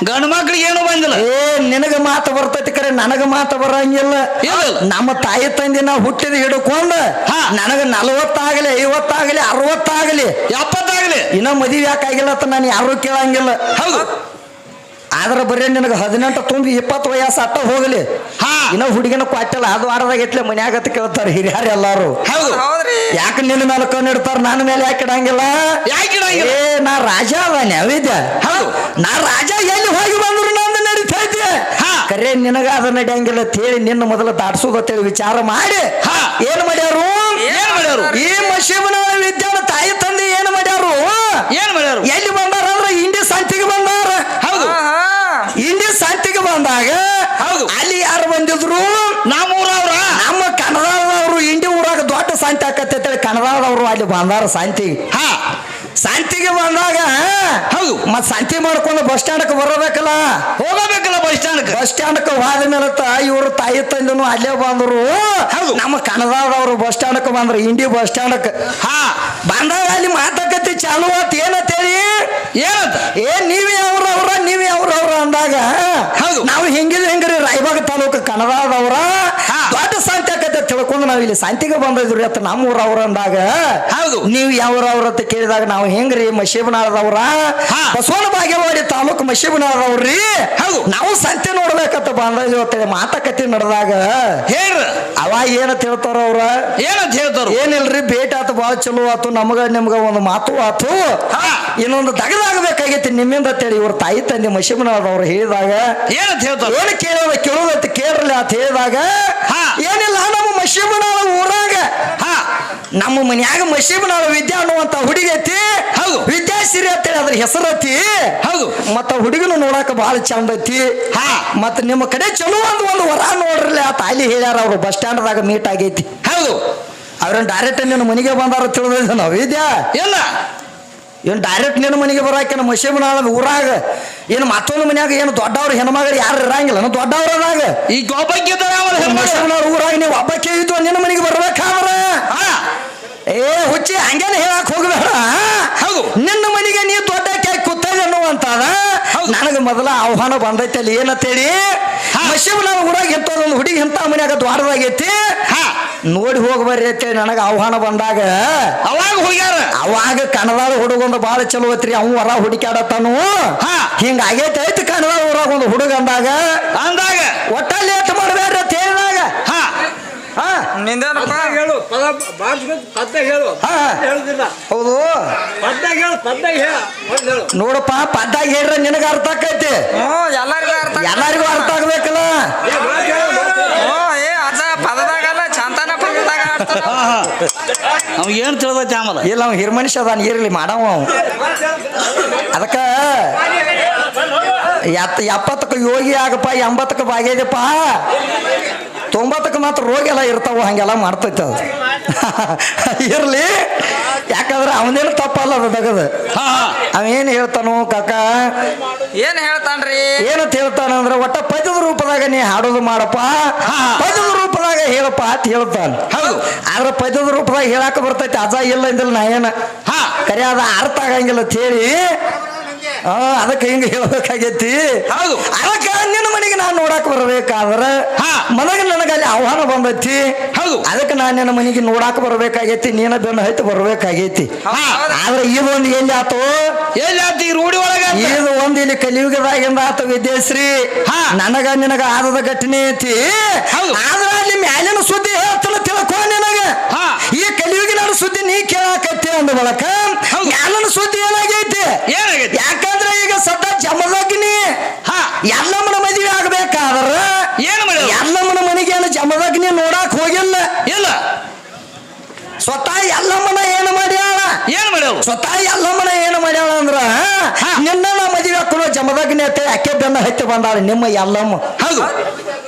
ಗಂಡು ಮಕ್ಳಿಗೆ ಏನು ಬಂದಿಲ್ಲ ನಿನಗ ಮಾತು ಬರ್ತೈತಿ ಕರೆ ನನಗ ಮಾತು ಬರಂಗಿಲ್ಲ ಇಲ್ಲ. ನಮ್ಮ ತಾಯಿ ತಂದೆ ನಾವು ಹುಟ್ಟಿದ ಹಿಡ್ಕೊಂಡು ಹಾ. ನನಗ 40 ಆಗಲಿ 50 ಆಗಲಿ 60 ಆಗಲಿ 70 ಆಗ್ಲಿ ಇನ್ನ ಮದುವೆ ಯಾಕಾಗಿಲ್ಲ ಅಂತ ನಾನು ಯಾರು ಕೇಳಂಗಿಲ್ಲ ಹೌದು ಆದ್ರೆ ಬರೀ ನಿನಗೆ 18 ತುಂಬಿ 20 ವಯಸ್ಸು ಅಟ್ಟ ಹೋಗಲಿ ಹಾ ಇನ್ನ ಹುಡುಗಿನ ಕ್ವಾಟಲ್ಲ ಅದು ವಾರದಾಗೈತ್ಲೆ ಮನ್ಯಾಗತ್ತ ಕೇಳ್ತಾರೆ ಹಿರಿಯರು ಎಲ್ಲಾರು ಹೌದು ಹೌದ್ರಿ ಯಾಕೆ ನಿನ್ನ ಮೇಲೆ ಕಣ್ಣಿಡ್ತಾರ ನನ್ನ ಮೇಲೆ ಯಾಕೆ ಇಡಂಗಿಲ್ಲ ಯಾಕೆ ಇಡಂಗಿಲ್ಲ? ನಾ ರಾಜ ಅದಾನೆ ಅವಿದ್ಯ ಹೌದು. ನಾ ರಾಜ ಎಲ್ಲಿ ಹೋಗಿ ಬಂದ್ರು ನಂದು ನಡೀತಾ ಇದ್ದೆ ಹಾ. ಕರೆ ನಿನಗ ಅದ ನಡೆಯಂಗಿಲ್ಲ ಅಂತ ಹೇಳಿ ನಿನ್ನ ಮೊದಲು ದಾಟ್ಸೋದು ಅಂತೇಳಿ ವಿಚಾರ ಮಾಡಿ ಹಾ. ಏನ್ ಮಾಡ್ಯಾರು ಏನ್ ಮಾಡ್ಯಾರು? ಈ ಮಶೀಬನ ವಿದ್ಯಾನ ತಾಯಿ ತಂದೆ ಏನ್ ಮಾಡ್ಯಾರು ಏನ್ ಮಾಡ್ಯಾರು ಎಲ್ಲಿ ಬಂದಾರ ಅಂದ್ರೆ ಇಂಡಿ ಸಂತಿಗೆ ಬಂದಾರ ಹೌದು ಇಂಡಿ ಸಂತಿಗೆ ಬಂದಾಗ ಹೌದು. ಅಲ್ಲಿ ಯಾರು ಬಂದಿದ್ರು ನಮ್ಮೂರವ್ರ ನಮ್ಮ ಕನ್ನಡದವರು ಇಂಡಿ ಊರಾಗ ದೊಡ್ಡ ಶಾಂತಿ ಆಕತ್ತೈತೆ ಕನ್ನಡದವರು ಅಲ್ಲಿ ಬಂದಾರ ಶಾಂತಿಗೆ ಹಾ ಶಾಂತಿಗೆ ಬಂದಾಗ ಹೌದು. ಮತ್ ಶಾಂತಿ ಮಾಡ್ಕೊಂಡು ಬಸ್ ಸ್ಟ್ಯಾಂಡ್ಗೆ ಬರಬೇಕಲ್ಲ ಹೋಗಬೇಕಲ್ಲ ಬಸ್ ಸ್ಟ್ಯಾಂಡ್ ಬಸ್ ಸ್ಟ್ಯಾಂಡ್ಗೆ ಹೋದ ಮೇಲೆ ಇವ್ರ ತಾಯಿ ತಂದೆನು ಅಲ್ಲೇ ಬಂದ್ರು ಹೌದು. ನಮ್ಮ ಕನ್ನಡದವರು ಬಸ್ ಸ್ಟ್ಯಾಂಡ್ಗೆ ಬಂದ್ರು ಇಂಡಿ ಬಸ್ ಸ್ಟ್ಯಾಂಡ್ಗೆ ಹಾ ಬಂದಾಗ ಅಲ್ಲಿ ಮಾತುಕತೆ ಚಾಲು ಆತ್ ಏನಂತೇಳಿ ಏನಂತ ನೀವೇ ಅವ್ರವ್ರ ನೀವೇ ಅವ್ರವ್ರ ಅಂದಾಗ ಹೌದು. ನಾವು ಹೆಂಗ್ರಿ ರಾಯಬಾಗ ತಾಲೂಕು ಕನ್ನಡದವ್ರ ಹಾ. ದೊಡ್ಡ ಶಾಂತಿ ಆಕತ್ತೆ ತಿಳ್ಕೊಂಡು ನಾವು ಇಲ್ಲಿ ಶಾಂತಿಗೆ ಬಂದಿದ್ರಿ ಅಂತ ನಮ್ಮೂರ ಅವ್ರ ಅಂದಾಗ ಹೌದು. ನೀವು ಯಾವ್ರವ್ರ ಅಂತ ಕೇಳಿದಾಗ ನಾವು ಹೆಂಗ್ರಿ ಮಶೀಬನಾಳದವ್ರ ಹಾ. ಬಸವನ ಬಾಗೇವಾಡಿ ತಾಲೂಕು ಮಶೀಬನಾಳದವ್ರಿ ಹೌದು. ನಾವು ಸಂತೆ ನೋಡ್ಬೇಕಂತ ಬಂದಿದ್ವಿ ಅಂತೇಳಿ ಮಾತುಕತೆ ನಡೆದಾಗ ಹೇಳ್ರಿ ಅವಾಗ ಏನಂತ ಹೇಳ್ತಾರ ಅವ್ರ ಏನಂತ ಹೇಳ್ತಾರು ಏನಿಲ್ರಿ ಭೇಟಿ ಆತು ಬಾಳ ಚಲೋ ಆತು ನಮಗ ನಿಮ್ಗ ಒಂದು ಮಾತು ಆತು ಹಾ. ಇನ್ನೊಂದು ದಗದಾಗಬೇಕಾಗೈತಿ ನಿಮ್ಮಿಂದ ಅಂತೇಳಿ ಇವ್ರ ತಾಯಿ ತಂದೆ ಮಶೀಬನಾಳದವ್ರು ಹೇಳಿದಾಗ ಏನಂತ ಹೇಳ್ತಾರು ಏನು ಕೇಳೋದೈತಿ ಕೇಳಲಿ ಅಂತ ಹೇಳಿದಾಗ ಹಾ. ಏನಿಲ್ಲ ನಮ್ಮ ಮಶೀಬನಾಳ ಊರಾಗ ಹಾ ನಮ್ಮ ಮನ್ಯಾಗ ಮಶೀಬನಾಳ ವಿದ್ಯಾ ಅನ್ನುವಂತ ಹುಡುಗಿ ಐತಿ ಹೌದು. ವಿದ್ಯಾಶ್ರೀ ಅಂತೇಳಿ ಅದ್ರ ಹೆಸರತಿ ಹೌದು. ಮತ್ತ ಹುಡುಗನು ನೋಡಾಕ ಬಹಳ ಚಂದ ಐತಿ ಹಾ. ಮತ್ತ ನಿಮ್ಮ ಕಡೆ ಚಲೋ ಒಂದು ವರ ನೋಡ್ರಲ್ಲ ಆ ತಾಲಿ ಹೇಳ್ಯಾರ ಅವ್ರು ಬಸ್ ಸ್ಟ್ಯಾಂಡ್ದಾಗ ಮೀಟ್ ಆಗೈತಿ ಹೌದು ಅವ್ರನ್ನ ಡೈರೆಕ್ಟ್ ನಿನ್ನ ಮನೆಗೆ ಬಂದಾರ ತಿಳಿದ ನಾವು ವಿದ್ಯಾ ಇಲ್ಲ ಏನು ಡೈರೆಕ್ಟ್ ನಿನ್ನ ಮನೆಗೆ ಬರಾಕ ಮಶೀಬನಾಳ ಊರಾಗ ಏನು ಮತ್ತೊಂದು ಮನ್ಯಾಗ ಏನು ದೊಡ್ಡವ್ರ ಹೆಣ್ಮಗಳು ಯಾರು ಇರಂಗಿಲ್ಲ ದೊಡ್ಡವ್ರದಾಗ ಈ ಗೋಪಕ್ಕೆ ಹೆಣ್ಮಕ್ಳು ಮಶೀಬನಾಳ ಊರಾಗ ನೀವು ಒಬ್ಬಕ್ಕೆ ಇದ್ದು ನಿನ್ನ ಮನೆಗೆ ಬರ್ಬೇಕಾದ್ರ ಹಾ ಹುಚ್ಚಿ ಹಂಗೇನೆ ಹೇಳಕ್ ಹೋಗ್ಬೇಡ ಹೌದು. ನಿನ್ನ ಮನೆಗೆ ನೀ ದೊಡ್ಡ ಕೈ ಕೂತದ ಅನ್ನುವಂತಾದ ಹೌದು. ನನಗೆ ಮೊದಲ ಆಹ್ವಾನ ಬಂದೈತೆ ಅಲ್ಲಿ ಏನಂತೇಳಿ ಹಾ. ಮಶೀಬನಾಳ ಊರಾಗ ಇಂಥದೊಂದು ಹುಡುಗಿ ಇಂಥ ಮನ್ಯಾಗ ದ್ವಾರದಾಗೈತಿ ಹಾ ನೋಡಿ ಹೋಗ್ಬರ್ರಿ ಅಂತೇಳಿ ನನಗ ಆಹ್ವಾನ ಬಂದಾಗ ಅವಾಗ ಹೋಗ್ಯಾರ. ಅವಾಗ ಕಣದಾಳ ಹುಡುಗೊಂದು ಬಾಳ ಚಲೋ ಐತ್ರಿ ಅವ್ ಹೊರ ಹುಡುಕ್ಯಾಡತ್ತಾನು. ಹಾ. ಹಿಂಗ ಆಗೈತೆ ಐತಿ ಕಣದಾಳ ಊರಾಗ ಒಂದು ಹುಡುಗ ಅಂದಾಗ ಒಟ್ಟ ಲೇಟ್ ಮಾಡ್ಬೇಡ್ರಿ ಅಂತ ಹೇಳಿದಾಗ ಹಾ ಹಾ ನಿಂದೇನಪ್ಪ ಹೇಳು ಪದ್ಯ ಹೇಳು ಹಾ. ಹೇಳುದಿಲ್ಲ ಹೌದು ಪದ್ಯ ಹೇಳು ಪದ್ಯ ಹೇಳು ಹೇಳು ನೋಡಪ್ಪ ಪದ್ದಾಗ ಹೇಳ್ರ ನಿನಗ ಅರ್ಥ ಆಕೈತಿ, ಎಲ್ಲರಿಗೂ ಅರ್ಥ ಎಲ್ಲರಿಗೂ ಅರ್ಥ ಆಗ್ಬೇಕಲ್ಲ. ಏ ಅಜ್ಜ ಪದದಾಗಲ್ಲ ಚಂತನ ಪದದಾಗ ಆಡ್ತಾನ. ಅವ್ ಏನ್ ತಿಳಿದೈತಿ ಆಮೇಲೆ ಇಲ್ಲ ಅವ್ ಹಿರ್ ಮನುಷ್ಯ ಅದಾನ ಇರ್ಲಿ ಮಾಡವ ಅವ್. ಅದಕ್ಕ 70ಕ್ಕೆ ಯೋಗಿ ಆಗಪ್ಪ, 80ಕ್ಕೆ ಬಾಗೇದಪ್ಪ, 90ಕ್ಕೆ ಮಾತ್ರ ರೋಗ ಎಲ್ಲ ಇರ್ತಾವ, ಹಂಗೆಲ್ಲ ಮಾಡ್ತೈತೆ ಅದು. ಇರ್ಲಿ, ಯಾಕಂದ್ರೆ ಅವನೇನು ತಪ್ಪಲ್ಲ ಅದು ತಗದ. ಅವೇನು ಹೇಳ್ತಾನು ಕಾಕ, ಏನ್ ಹೇಳ್ತಾನ್ರಿ? ಏನಂತ ಹೇಳ್ತಾನಂದ್ರೆ ಒಟ್ಟ ಪದ್ಯದ ರೂಪದಾಗ ನೀ ಹಾಡೋದು ಮಾಡಪ್ಪ, ಪದ್ಯದ ರೂಪದಾಗ ಹೇಳಪ್ಪ ಅಂತ ಹೇಳ್ತಾನ. ಹೌದು. ಆದ್ರೆ ಪದ್ಯದ ರೂಪದಾಗ ಹೇಳಾಕ ಬರ್ತೈತಿ, ಅಜ ಇಲ್ಲ ಇಂದಿಲ್ಲ ನಾ ಏನ ಕರೆ ಅದ ಅರ್ಥ ಆಗಂಗಿಲ್ಲ ಅಂತ ಹೇಳಿ ಅದಕ್ಕೆ ಹಿಂಗ ಹೇಳ್ಬೇಕಾಗೈತಿ. ಹೌದು. ಅದಕ್ಕೆ ನಿನ್ನ ಮನೆಗೆ ನಾನು ನೋಡಕ್ ಬರ್ಬೇಕಾದ್ರ ಮನಗ ನನಗಲ್ಲಿ ಆಹ್ವಾನ ಬಂದೈತಿ. ಹೌದು. ಅದಕ್ಕೆ ನಾನು ನಿನ್ನ ಮನೆಗೆ ನೋಡಾಕ ಬರ್ಬೇಕಾಗೈತಿ, ನೀನ ಬೆನ್ನ ಹೈತು ಬರ್ಬೇಕಾಗೈತಿ. ಆದ್ರೆ ಇದೊಂದು ಎಲ್ಲಿ ಆತು, ಎಲ್ಲಿ ಆತ ಈ ರೂಢಿ ಒಳಗ ಇದು ಒಂದು ಇಲ್ಲಿ ಕಲಿಯುಗದಾಗಿಂದ ಆತ ವಿದ್ಯಾಶ್ರೀ. ನನಗ ನಿನಗ ಆದದ ಘಟನೆ ಐತಿ. ಆದ್ರ ಅಲ್ಲಿ ಮ್ಯಾಲಿನ ಸುದ್ದಿ ಹೇಳ್ತಾನ ತಿಳ್ಕೊ ನಿನಗ. ಈ ಕಲಿಯುಗಿನ ಸುದ್ದಿ ನೀ ಕೇಳಾಕತ್ತಿ ಅಂದ ಬಳಕ ಮ್ಯಾಲಿನ ಸುದ್ದಿ ಏನಾಗೈತಿ? ಯಾಕಂದ್ರೆ ಈಗ ಸದ್ದ ಜಮದಗ್ನಿ ಎಲ್ಲಮ್ಮನ ಮದುವೆ ಆಗ್ಬೇಕಾದ್ರ ಏನು ಮಾಡಿ ಎಲ್ಲಮ್ಮನ ಮನೆಗೆ ಏನು ಜಮದಗ್ನಿ ನೋಡಾಕ್ ಹೋಗಿಲ್ಲ. ಇಲ್ಲ, ಸ್ವತಃ ಎಲ್ಲಮ್ಮನ ಏನು ಮಾಡ್ಯಾಳ? ಏನ್ ಮಾಡ್ಯಾವ? ಸ್ವತಃ ಎಲ್ಲಮ್ಮನ ಏನು ಮಾಡ್ಯಾಳ ಅಂದ್ರ ನಿನ್ನ ಮದುವೆ ಹಾಕೊಂಡು ಜಮದಗ್ನಿ ಅಂತ ಅಕ್ಕೆ ಬೆನ್ನ ಹತ್ತಿ ಬಂದಾಳ ನಿಮ್ಮ ಎಲ್ಲಮ್ಮ. ಹೌದು.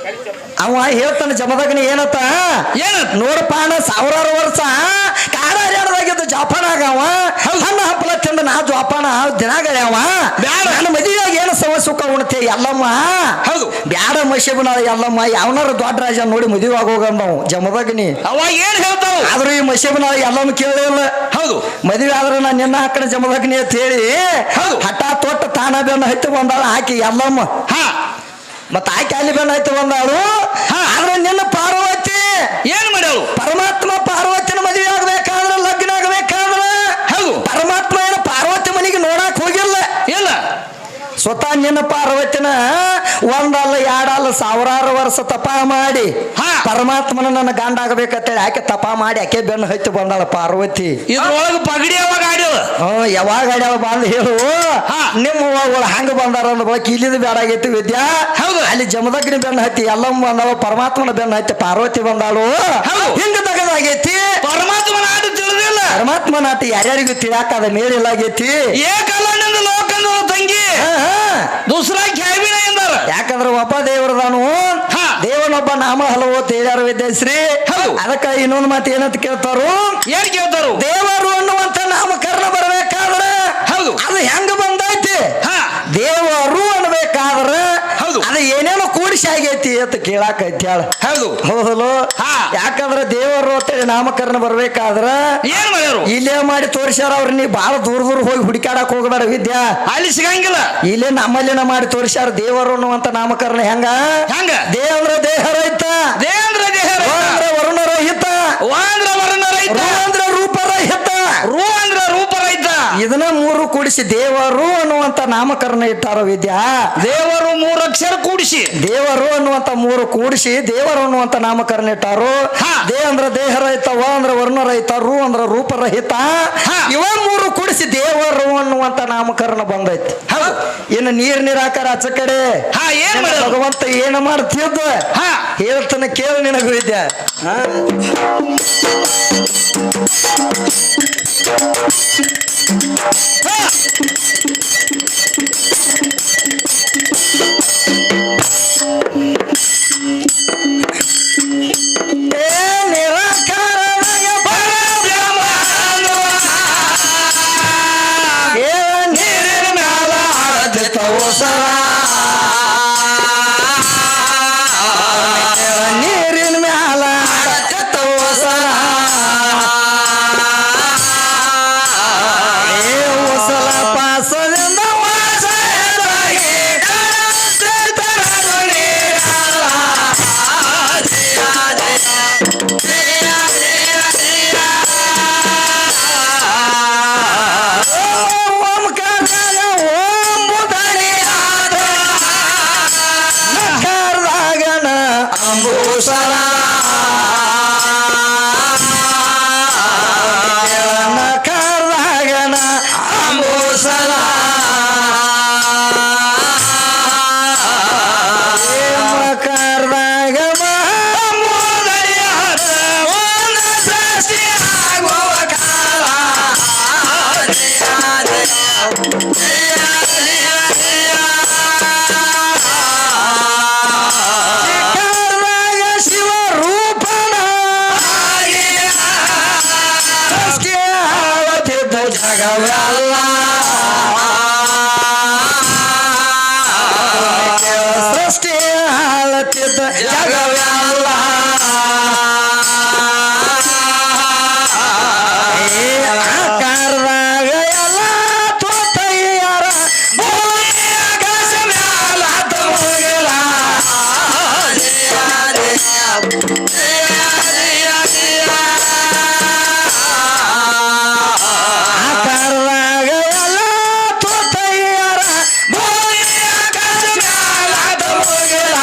ಅವ ಹೇಳ್ತಾನೆ ಜಮದಗ್ನಿ ಏನತ್ತ, ನೋಡಪ್ಪ ನಾ 1000 ವರ್ಷ ಕಾಡಾಡ್ಯಾಡ್ದಾಗಿದ್ದು ಜೋಪಾನಾಗ ಅವ ಹಣ್ಣು ಹಪ್ಪಲ ತಿಂದ ನಾ ಜೋಪಾನ ದಿನಾಗಳ್ಯಾವ. ನನ್ನ ಮದುವೆಯಾಗ ಏನು ಸಮಸ್ಯೆ ಉಣ್ತೆ ಎಲ್ಲಮ್ಮ. ಹೌದು. ಬ್ಯಾಡ ಮಶಿಬನ ಎಲ್ಲಮ್ಮ, ಯಾವನಾರ ದೊಡ್ಡ ರಾಜ ನೋಡಿ ಮದುವೆ ಆಗೋಗಂದವು ಜಮದಗ್ನಿ. ಅವಾಗ ಏನ್ ಹೇಳ್ತಾವ? ಆದ್ರೂ ಈ ಮಶಿಬನ ಎಲ್ಲಮ್ಮ ಕೇಳಿಲ್ಲ. ಹೌದು. ಮದುವೆ ಆದ್ರೆ ನಾನು ನಿನ್ನ ಹಾಕಣ ಜಮದಗ್ನಿ ಅಂತ ಹೇಳಿ ಹಠ ತೊಟ್ಟ ತಾನ ಬೆನ್ನ ಹತ್ತಿ ಬಂದಾಳ ಆಕಿ ಎಲ್ಲಮ್ಮ. ಮತ್ತ ಆಕೆ ಅಲ್ಲಿ ಬೆನ್ನ ಹತ್ತಿ ಬಂದಾಳು. ಆದ್ರೆ ನಿನ್ನ ಪಾರ್ವತಿ ಏನ್ ಮಾಡ್ಯಾಳು? ಪರಮಾತ್ಮ ಪಾರ್ವತಿನ ಮದುವೆ ಆಗ್ಬೇಕಾದ್ರ ಲಗ್ನ ಆಗ್ಬೇಕಾದ್ರ ಪರಮಾತ್ಮ ಏನು ಪಾರ್ವತಿ ಮನೆಗೆ ನೋಡಕ್ ಹೋಗಿಲ್ಲ. ಇಲ್ಲ, ಸ್ವತಃ ನಿನ್ನ ಪಾರ್ವತಿನ ಒಂದಲ್ಲ ಎರಡಲ್ಲ 1000 ವರ್ಷ ತಪ ಮಾಡಿ ಪರಮಾತ್ಮನ ನನ್ನ ಗಂಡ ಆಗ್ಬೇಕಂತೇಳಿ ಆಕೆ ತಪ ಮಾಡಿ ಆಕೆ ಬೆನ್ನು ಹತ್ತಿ ಬಂದಾಳ ಪಾರ್ವತಿ. ಇದ್ರೊಳಗ ಪಗಡಿ ಯಾವಾಗ ಆಡ್ಯಾವ? ಯಾವಾಗ ಆಡ್ಯಾವ ಬಂದ್ ಹೇಳು. ನಿಮ್ಮ ಹಂಗ ಬಂದಾರ ಅಂದ ಬಳಕ ಇಲ್ಲಿದ ಬೇಡಾಗೈತಿ ವಿದ್ಯಾ. ಹೌದು. ಅಲ್ಲಿ ಜಮದಗ್ನಿ ಬೆನ್ನ ಹತ್ತಿ ಎಲ್ಲಮ್ಮ ಬಂದಾವ, ಪರಮಾತ್ಮನ ಬೆನ್ನ ಹತ್ತಿ ಪಾರ್ವತಿ ಬಂದಾಳು. ಹಿಂಗ ತಗದಾಗೈತಿ. ಪರಮಾತ್ಮನ ಆಟ ತಿಳಿದಿಲ್ಲ. ಪರಮಾತ್ಮನ ಆಟ ಯಾರ್ಯಾರಿಗೂ ತಿಳಿಯಾಕದ ಮೇಲಿಲ್ಲಾಗೈತಿ. ಏಕಲ್ಲನಿಂದ ಲೋಕಂದ ತಂಗಿ ದೂಸರಾ ಕ್ಯಾಬಿನ ಎಂದಾರ. ಯಾಕಂದ್ರೆ ಒಬ್ಬ ದೇವರದಾನು, ದೇವನೊಬ್ಬ ನಾಮ ಹಲವು ತೇಜಾರ ವಿದ್ಯಾಶ್ರೀ. ಅದಕ್ಕ ಇನ್ನೊಂದು ಮಾತು ಏನಂತ ಕೇಳ್ತಾರು? ಏನ್ ಕೇಳ್ತಾರು? ದೇವರು ಅನ್ನುವಂತ ನಾಮಕರಣ ಬರ್ಬೇಕಾದ್ರೆ ಅದು ಹೆಂಗ ಬಂದೈತಿ? ದೇವರು ಅನ್ಬೇಕಾದ್ರ ಅದು ಏನೇನೋ ಕೂಡಿಸಿ ಆಗೈತಿ ಅಂತ ಕೇಳಾಕೈತಿ. ಹೌದಲ್ಲ? ಯಾಕಂದ್ರೆ ದೇವರು ಅಂತೇಳಿ ನಾಮಕರಣ ಬರ್ಬೇಕಾದ್ರ ಏನ್ ಮಾಡ್ಯಾರು? ಇಲ್ಲೇ ಮಾಡಿ ತೋರಿಸ್ಯಾರ. ಅವ್ರ ನೀ ಬಾಳ ದೂರ ಹೋಗಿ ಹುಡುಕಾಡಕ್ ಹೋಗಬೇಡ ವಿದ್ಯಾ, ಅಲ್ಲಿ ಸಿಗಂಗಿಲ್ಲ. ಇಲ್ಲೇ ನಮ್ಮಲ್ಲಿನ ಮಾಡಿ ತೋರಿಸ್ಯಾರ. ದೇವರು ಅನ್ನುವಂತ ನಾಮಕರಣ ಹೆಂಗ? ದೇವಂದ್ರ ದೇಹ ರಹಿತ, ದೇವಂದ್ರ ದೇಹ ಅಂದ್ರ ವರುಣ ರಹಿತ, ವಾಂದ್ರ ವರ್ಣ ರಹಿತ, ಅಂದ್ರ ರೂಪ ರಹಿತ, ರೂ ಅಂದ್ರ ರೂಪ ರಹಿತ. ಇದನ್ನ 3 ಕೂಡಿಸಿ ದೇವರು ಅನ್ನುವಂತ ನಾಮಕರಣ ಇಟ್ಟಾರ ವಿದ್ಯಾ. ದೇವರು 3 ಅಕ್ಷರ ಕೂಡಿಸಿ ದೇವರು ಅನ್ನುವಂತ 3 ಕೂಡಿಸಿ ದೇವರು ಅನ್ನುವಂತ ನಾಮಕರಣ ಇಟ್ಟಾರು. ದೇ ಅಂದ್ರ ದೇಹ ರಹಿತ, ವ ಅಂದ್ರ ವರ್ಣ ರಹಿತ, ರೂ ಅಂದ್ರ ರೂಪ ರಹಿತ. ಇವ 3 ಕೂಡಿಸಿ ದೇವರು ಅನ್ನುವಂತ ನಾಮಕರಣ ಬಂದೈತಿ. ಇನ್ನು ನೀರಾಕಾರ ಆಚ ಕಡೆ ಭಗವಂತ ಏನ ಮಾಡ್ತಿದ್ದ ಹೇಳ್ತಾನ ಕೇಳು ನಿನಗೂ ವಿದ್ಯಾ. ನೀರಿನ ಮ್ಯಾಲ ಹೊಸಲ ಪಾಸ ಜಗವೆಲ್ಲ ಸೃಷ್ಟಿ ಆಳತಿದ್ದ ಜಗವೆಲ್ಲ ಆಕಾರದಾಗ ಎಲ್ಲ ತೋತಯ್ಯಾರ ಭೂಮಿ ಆಕಾಶ ಮ್ಯಾಲ ಮುಗಿಲ ಆಕಾರದಾಗ ಎಲ್ಲ ತೋತಯ್ಯಾರ ಭೂಮಿ ಆಕಾಶ ಮ್ಯಾಲ ಮುಗಿಲ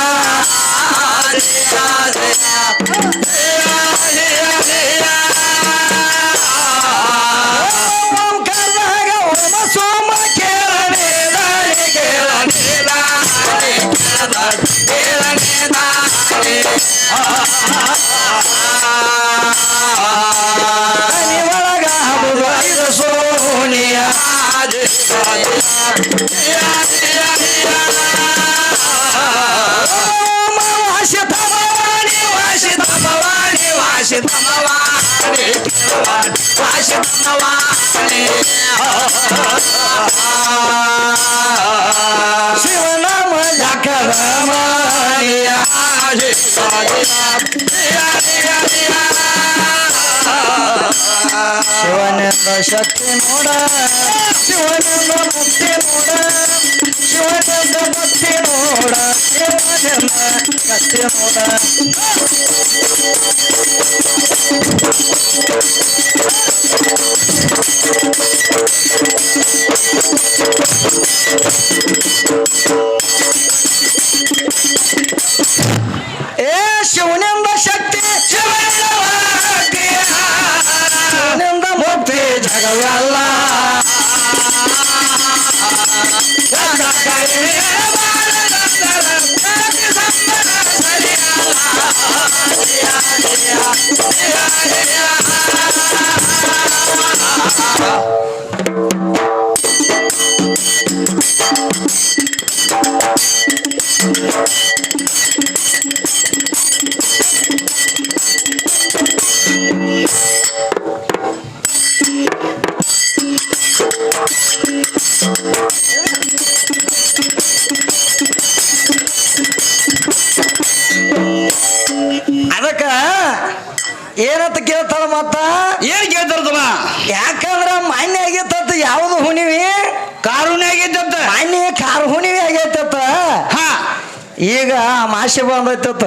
ಓಂಕಾರದಾಗ ಓಮ ಸೋಮ ಕೇಳನೆ ದಾರಿ ಮನಿ ಒಳಗ ಹಬ್ಬದ ಐದು ಸೋನಿಯ ಓಂ ವಾಸಿತ ಭವಾನಿ ವಾಸಿತ ಭವಾನಿ ವಾಸಿತ ಭವಾನಿ ವಾಸಿತ ಭವಾನಿ ಶಿವನಾಮ ಜಕದ ಮಾನಿಯ ಶಿವನಿಂದ ಶಕ್ತಿ ನೋಡ ಶಿವನಿಂದ ಮುಕ್ತಿ ನೋಡ ಶಿವನಿಂದ ಭಕ್ತಿ ನೋಡ ಶಿವನಿಂದ ಶಕ್ತಿ ನೋಡ ಏ ಶಿವನಿಂದ ಶಕ್ತಿ ಶಿವನಿಂದ ಭಕ್ತಿ ಶಿವನಿಂದ ಮುಕ್ತಿ ಜಗವೆಲ್ಲ ಅದಕ್ಕ ಏನಂತ ಕೇಳ್ತಾಳ ಮತ್ತ ಏನ್ ಕೇಳ್ತಾರದಮ್ಮ ಯಾಕಂದ್ರ ಮಾನ್ಯ ಆಗೈತತ್ತ ಯಾವ್ದು ಹುಣಿವಿ ಕಾರುಣ್ಯ ಆಗೈತಂತ ಮಾನ್ಯ ಕಾರು ಹುಣಿವಿ ಆಗೈತತ್ತ ಹಾ ಈಗ ಮಾಸೆ ಬಂದೈತತ್ತ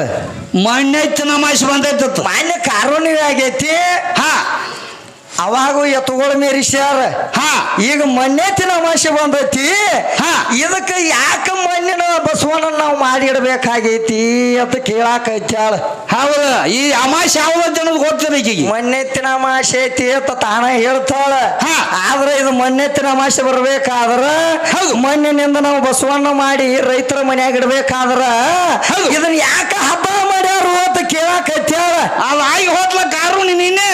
ಮಣ್ಣೆಚ್ಚ ನಮಾಶ್ ಬಂದೈತತ್ತು ಮಾನ್ಯ ಕಾರು ಹುಣಿವಿ ಆಗೈತಿ ಹಾ ಅವಾಗೂ ಎತ್ತುಗಳ ಮೇರಿಸ್ಯಾರ ಹಾ ಈಗ ಮಣ್ಣೆತ್ತಿನ ಅಮಾಸೆ ಬಂದೈತಿ ಹಾ ಇದಕ್ಕ ಯಾಕ ಮಣ್ಣಿನ ಬಸವಣ್ಣ ನಾವು ಮಾಡಿಡ್ಬೇಕಾಗೈತಿ ಅಂತ ಕೇಳಾಕೈತ್ಯಾಳ ಹೌದ ಈ ಅಮಾಶ್ ಯಾವ್ದು ಅನ್ನೋದು ಗೊತ್ತಿಲ್ಲ ಈಕಿಗೆ ಮಣ್ಣೆತ್ತಿನ ಅಮಾಸೆ ಐತಿ ಅಂತ ತಾನ ಹೇಳ್ತಾಳ ಹಾ. ಆದ್ರೆ ಇದು ಮಣ್ಣೆತ್ತಿನ ಅಮಾಸೆ ಬರ್ಬೇಕಾದ್ರ ಹೌದು. ಮಣ್ಣಿನಿಂದ ನಾವು ಬಸವಣ್ಣ ಮಾಡಿ ರೈತರ ಮನ್ಯಾಗ ಇಡ್ಬೇಕಾದ್ರ ಹೌದು. ಇದನ್ನ ಯಾಕ ಹಬ್ಬ ಮಾಡ್ಯಾರು ಅಂತ ಕೇಳಾಕೈತ್ಯಾಳ ಅದು ಆಗಿ ಹೋದ್ಲ ಕಾರುಣಿ ನಿನ್ನೆ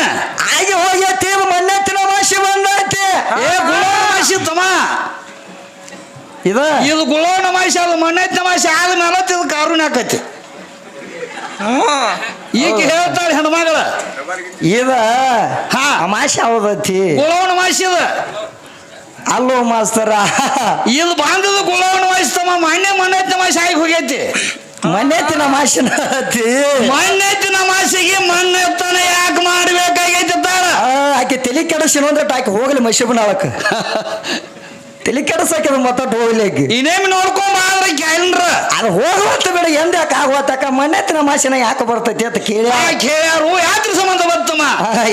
ಆಗಿ ಹೋಗೈತಿ ಇದು ಮಣ್ಣೆತ್ತಿನ ಅಮಾಸೆ ಬಂದೈತಿ ಏ ಗುಳೋ ನಮಾಶಿ ತಮ್ಮ ಇದು ಗುಳೋ ನಮಾಶಿ ಅದು ಮಣ್ಣೆಚ್ಚ ನಮಾಶಿ ಆದ್ಮೇಲೆ ಇದು ಕಾರುಣಿ ಆಕೈತಿ ಈಗ ಹೇಳ್ತಾಳೆ ಹೆಣ್ಮಗಳ ಇದ ಹಾ. ಅಮಾಸೆ ಯಾವ್ದೈತಿ ಗುಳೋ ನಮಾಶಿ ಇದು ಅಲ್ಲೋ ಮಾಸ್ತರ ಇದು ಬಾಂಧದ ಗುಳೋ ನಮಾಶಿ ತಮ್ಮ ಮಣ್ಣೆಚ್ಚ ನಮಾಶಿ ಆಗಿ ಹೋಗೈತಿ ಮಣ್ಣೆತ್ತಿನ ಅಮಾಸೆನ ಐತಿ ಮಣ್ಣೆಚ್ಚ ನಮಾಶಿಗೆ ಮಣ್ಣೆತ್ತನ ಯಾಕೆ ಮಾಡ್ಬೇಕಾಗೈತಿ ತಾಳ ಆಕೆ ತಲೆ ಕೆಡಿಸಿನಂದ್ರೆ ಆಕೆ ಹೋಗ್ಲಿ ಮಶಿಬನಾಳಕ ತಲೆ ಕೆಡಸಾಕಿದ ಮತ್ತಟ್ಟು ಹೋಗ್ಲಿ ಆಕೆ ಇನ್ನೇಮ್ ನೋಡ್ಕೊಂಡ್ ಬಾಳ್ರಿ ಕ್ಯಾಲೆಂಡ್ರ ಅದು ಹೋಗುವಂತ ಬೇಡ ಎಂದ ಯಾಕೆ ಆಗುವತ್ತಕ್ಕ ಮಣ್ಣೆತ್ತಿನ ಅಮಾಸೆನ ಯಾಕೆ ಬರ್ತೈತಿ ಅಂತ ಕೇಳಿ ಕೇಳ್ಯಾರು ಯಾತ್ರ ಸಂಬಂಧ ಬರ್ತಮ್ಮ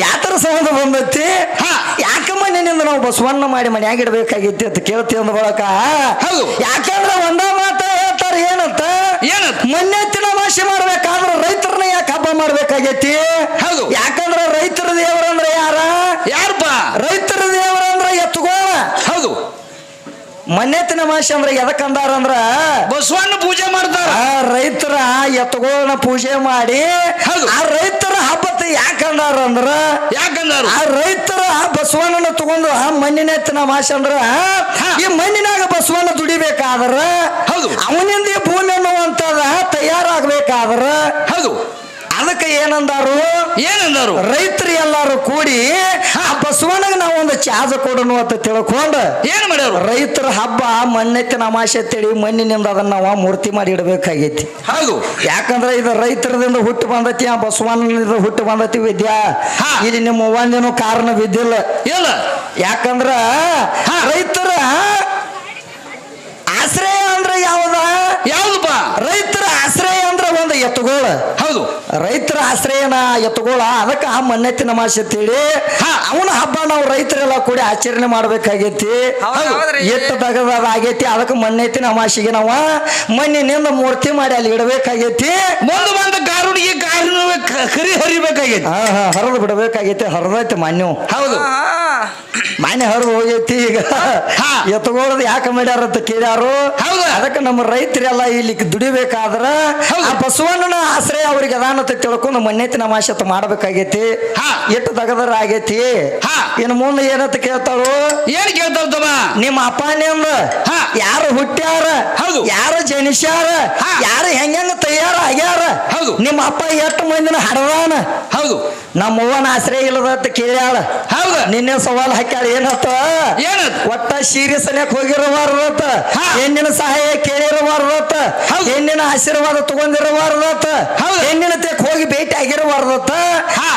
ಯಾತರ ಸಂಬಂಧ ಬಂದೈತಿ ಹಾ. ಯಾಕ ಮಣ್ಣಿನಿಂದ ನಾವು ಬಸವಣ್ಣ ಮಾಡಿ ಮನ್ಯಾಗ ಇಡ್ಬೇಕಾಗೈತಿ ಅಂತ ಕೇಳ್ತೀವಿ ಅಂದ ಬಳಕ ಹೌದು. ಯಾಕಂದ್ರೆ ಒಂದ ಮಾತ ಹೇಳ್ತಾರ ಏನಂತ ಏನಂತ ಮಣ್ಣೆತ್ತಿನ ಅಮಾಸೆ ಮಾಡ್ಬೇಕಾದ್ರೆ ರೈತರನ್ನ ಯಾಕೆ ಹಬ್ಬ ಮಾಡ್ಬೇಕಾಗೈತಿ ಹೌದು. ಯಾಕಂದ್ರ ರೈತರ ದೇವರಂದ್ರೆ ಯಾರ ಯಾರಪ್ಪ ರೈತರ ದೇವರಂದ್ರ ಎತ್ತುಗೋಳ ಹೌದು ಮಣ್ಣೆತ್ತಿನ ಅಮಾಸೆ ಅಂದ್ರೆ ಎದಕ್ಕಂದಾರ ಅಂದ್ರ ಬಸವಣ್ಣ ಪೂಜೆ ಮಾಡ್ತಾರ ರೈತರ ಎತ್ತುಗೋಳನ್ನ ಪೂಜೆ ಮಾಡಿ ಹೌದು. ಆ ರೈತರ ಹಬ್ಬத்தை ಯಾಕಂದಾರ ಅಂದ್ರ ಯಾಕಂದ್ರು ಆ ರೈತರ ಬಸವಣ್ಣನ ತಗೊಂಡು ಆ ಮಣ್ಣಿನೆತ್ತಿನ ಅಮಾಸೆ ಅಂದ್ರ ಈ ಮಣ್ಣಿನಾಗ ಬಸವಣ್ಣ ದುಡಿಬೇಕಾದ್ರ ಹೌದು. ಅವನಿಂದ ಈ ಭೂಮಿ ಅನ್ನುವಂತದ ತಯಾರಾಗ್ಬೇಕಾದ್ರ ಹೌದು ಅದಕ್ಕೆ ಏನಂದಾರು ಏನಂದರು ರೈತರು ಎಲ್ಲಾರು ಕೂಡಿ ಆ ಬಸವಣ್ಣಗ ನಾವು ಒಂದು ಚಾಜ ಕೊಡನು ಅಂತ ತಿಳ್ಕೊಂಡು ಏನ್ ಮಾಡ್ಯಾರ ರೈತರ ಹಬ್ಬ ಮಣ್ಣೆತ್ತಿನ ಅಮಾಸೆ ಅಂತೇಳಿ ಮಣ್ಣಿನಿಂದ ಅದನ್ನ ನಾವು ಮೂರ್ತಿ ಮಾಡಿ ಇಡಬೇಕಾಗೈತಿ. ಹೌದು ಯಾಕಂದ್ರೆ ಇದು ರೈತರದಿಂದ ಹುಟ್ಟು ಬಂದತಿ, ಆ ಬಸವಣ್ಣನಿಂದ ಹುಟ್ಟು ಬಂದತಿ ವಿದ್ಯಾ. ಇಲ್ಲಿ ನಿಮ್ಮ ಒಂದೇನು ಕಾರಣ ಬಿದ್ದಿಲ್ಲ. ಇಲ್ಲ ಯಾಕಂದ್ರ ರೈತರ ಆಶ್ರಯ ಅಂದ್ರೆ ಯಾವ್ದಪ್ಪ? ರೈತರ ಆಶ್ರಯ ಅಂದ್ರೆ ಒಂದು ಎತ್ತುಗೋಳ. ಹೌದು ರೈತರ ಆಶ್ರಯನ ಎತ್ತುಗೋಳ. ಅದಕ್ಕೆ ಆ ಮಣ್ಣೆತ್ತಿನ ಅಮಾಸೆ ಅಂತೇಳಿ ಅವನ ಹಬ್ಬ ನಾವು ರೈತರೆಲ್ಲ ಕೂಡಿ ಆಚರಣೆ ಮಾಡ್ಬೇಕಾಗೈತಿ. ಹೌದ್ರಿ. ಎಟ್ಟು ತಗದ ಆಗೈತಿ. ಅದಕ್ಕೆ ಮಣ್ಣೆತ್ತಿನ ಅಮಾಸೆಗೆ ನಾವು ಮಣ್ಣಿನಿಂದ ಮೂರ್ತಿ ಮಾಡಿ ಅಲ್ಲಿ ಇಡಬೇಕಾಗೈತಿ. ಮುಂದೆ ಬಂದ ಕಾರುಣಿಗೆ ಕರಿ ಹರಿಬೇಕಾಗೈತಿ. ಹರಿದು ಬಿಡಬೇಕಾಗೈತಿ. ಹರಿದೈತಿ ಮಾನ್ಯ. ಹೌದು ಮಾನ್ಯ ಹರಿದು ಹೋಗೈತಿ. ಈಗ ಎತ್ತುಗೋಳದ ಯಾಕೆ ಮಾಡ್ಯಾರ ಅಂತ ಕೇಳ್ಯಾರು. ಹೌದು ಅದಕ್ಕೆ ನಮ್ಮ ರೈತರೆಲ್ಲ ಇಲ್ಲಿ ದುಡಿಬೇಕಾದ್ರ ಆ ಬಸವಣ್ಣನ ಆಶ್ರಯ ಅವ್ರಿಗೆ ಅದಾನಂತ ತಿಳ್ಕೊಂಡು ಮಣ್ಣೆತ್ತಿನ ಅಮಾಸೆ ಮಾಡಬೇಕಾಗೈತಿ. ಎಟ್ಟು ತಗದರ ಆಗೈತಿ. ಇನ್ನು ಮುಂದೆ ಏನಂತ ಕೇಳ್ತಾಳು? ಏನ್ ಕೇಳ್ತಾವ? ನಿಮ್ಮ ಅಪ್ಪನಿಂದ ಯಾರು ಹುಟ್ಟ್ಯಾರ, ಯಾರು ಜನಿಸ್ಯಾರ, ಯಾರು ಹೆಂಗ ತಯಾರ ಆಗ್ಯಾರ, ನಿಮ್ಮ ಅಪ್ಪ ಎಷ್ಟು ಮಂದಿನ ಹಡದಾನ, ಹೌದು ನಮ್ಮವ್ವನ ಆಶ್ರಯ ಇಲ್ಲದ ಅಂತ ಕೇಳ್ಯಾಳ. ಹೌದು ನಿನ್ನೆ ಸವಾಲ್ ಹಾಕ್ಯಾಳ. ಏನತ್ತ? ಒಟ್ಟ ಸೀರೆ ಸನ್ಯಾಕ್ ಹೋಗಿರಬಾರ್ದತ್ತ, ಹೆಣ್ಣಿನ ಸಹಾಯ ಕೇಳಿರಬಾರ್ದತ್ತ, ಹೆಣ್ಣಿನ ಆಶೀರ್ವಾದ ತಗೊಂಡಿರಬಾರ್ದತ್ತ, ಹೆಣ್ಣಿನ ತೆಕ್ ಹೋಗಿ ಭೇಟಿ ಆಗಿರಬಾರ್ದತ್ತ.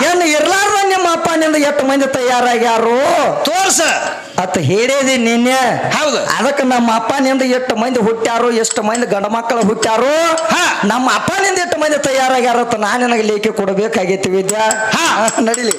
ಹೆಣ್ಣು ಇರ್ಲಾರ್ದ ನಿಮ್ಮ ಅಪ್ಪನಿಂದ ಎಷ್ಟು ಮಂದಿ ತಯಾರಾಗ್ಯಾರು ತೋರ್ಸ ಅತ್ತ ಹೇಳಿದಿ ನಿನ್ನೆ. ಹೌದು ಅದಕ್ಕೆ ನಮ್ಮ ಅಪ್ಪನಿಂದ ಎಷ್ಟು ಮಂದಿ ಹುಟ್ಟ್ಯಾರು, ಎಷ್ಟು ಮಂದಿ ಗಂಡ ಮಕ್ಕಳು ಹುಟ್ಟ್ಯಾರು, ನಮ್ಮ ಅಪ್ಪನಿಂದ ಎಷ್ಟು ಮಂದಿ ತಯಾರಾಗ್ಯಾರತ್ತ ನಾನು ನಿನಗೆ ಲೇಖಿ ಕೊಡಬೇಕಾಗೈತಿ ವಿದ್ಯಾ. ನಡಿಲಿ.